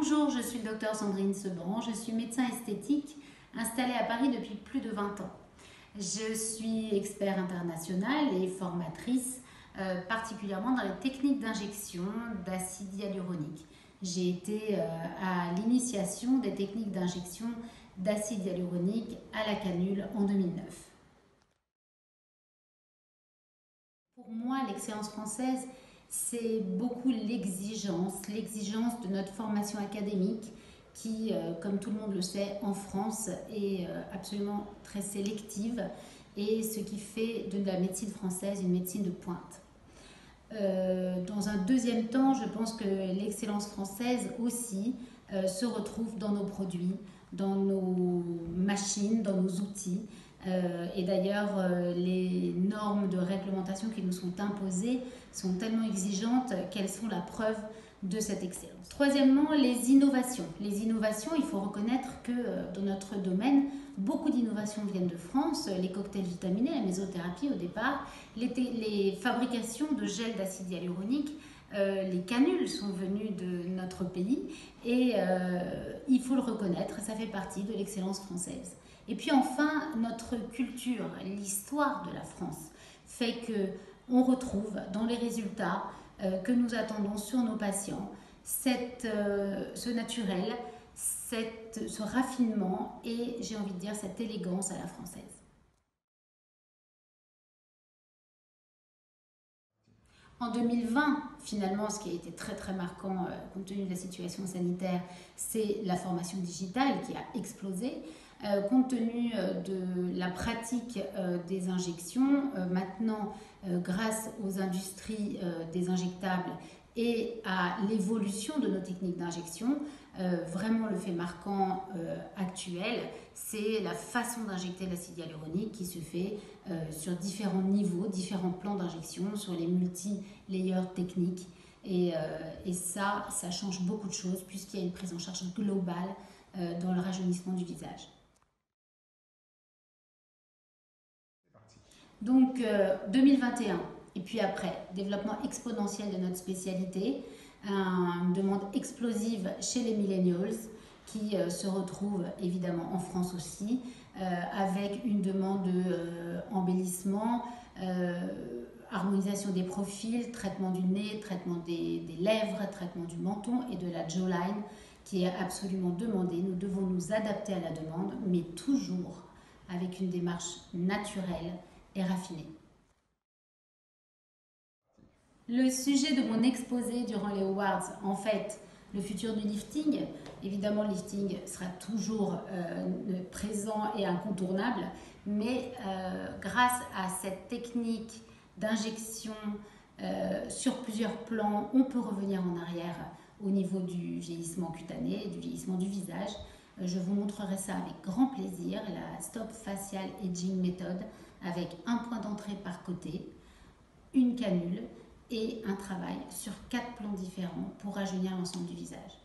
Bonjour, je suis le docteur Sandrine Seban, je suis médecin esthétique installée à Paris depuis plus de 20 ans. Je suis expert international et formatrice, particulièrement dans les techniques d'injection d'acide hyaluronique. J'ai été à l'initiation des techniques d'injection d'acide hyaluronique à la canule en 2009. Pour moi, l'excellence française, c'est beaucoup l'exigence de notre formation académique qui, comme tout le monde le sait, en France est absolument très sélective et ce qui fait de la médecine française une médecine de pointe. Dans un deuxième temps, je pense que l'excellence française aussi se retrouve dans nos produits, dans nos machines, dans nos outils. Et d'ailleurs, les normes de réglementation qui nous sont imposées sont tellement exigeantes qu'elles sont la preuve de cette excellence. Troisièmement, les innovations. Les innovations, il faut reconnaître que dans notre domaine, beaucoup d'innovations viennent de France. Les cocktails vitaminés, la mésothérapie au départ, les fabrications de gel d'acide hyaluronique, les canules sont venues de notre pays et il faut le reconnaître, ça fait partie de l'excellence française. Et puis enfin, notre culture, l'histoire de la France fait qu'on retrouve dans les résultats que nous attendons sur nos patients ce naturel, ce raffinement et j'ai envie de dire cette élégance à la française. En 2020, finalement, ce qui a été très marquant compte tenu de la situation sanitaire, c'est la formation digitale qui a explosé. Compte tenu de la pratique des injections, maintenant, grâce aux industries des injectables et à l'évolution de nos techniques d'injection, vraiment le fait marquant actuel, c'est la façon d'injecter l'acide hyaluronique qui se fait sur différents niveaux, différents plans d'injection, sur les multi-layers techniques. Et ça change beaucoup de choses puisqu'il y a une prise en charge globale dans le rajeunissement du visage. Donc 2021, et puis après, développement exponentiel de notre spécialité, une demande explosive chez les millennials qui se retrouvent évidemment en France aussi, avec une demande d'embellissement, harmonisation des profils, traitement du nez, traitement des lèvres, traitement du menton et de la jawline qui est absolument demandée. Nous devons nous adapter à la demande, mais toujours avec une démarche naturelle et raffinée. Le sujet de mon exposé durant les Awards, en fait, le futur du lifting. Évidemment, le lifting sera toujours présent et incontournable, mais grâce à cette technique d'injection sur plusieurs plans, on peut revenir en arrière au niveau du vieillissement cutané, du vieillissement du visage. Je vous montrerai ça avec grand plaisir, la Stop Facial Aging Method, avec un point d'entrée par côté, une canule et un travail sur 4 plans différents pour rajeunir l'ensemble du visage.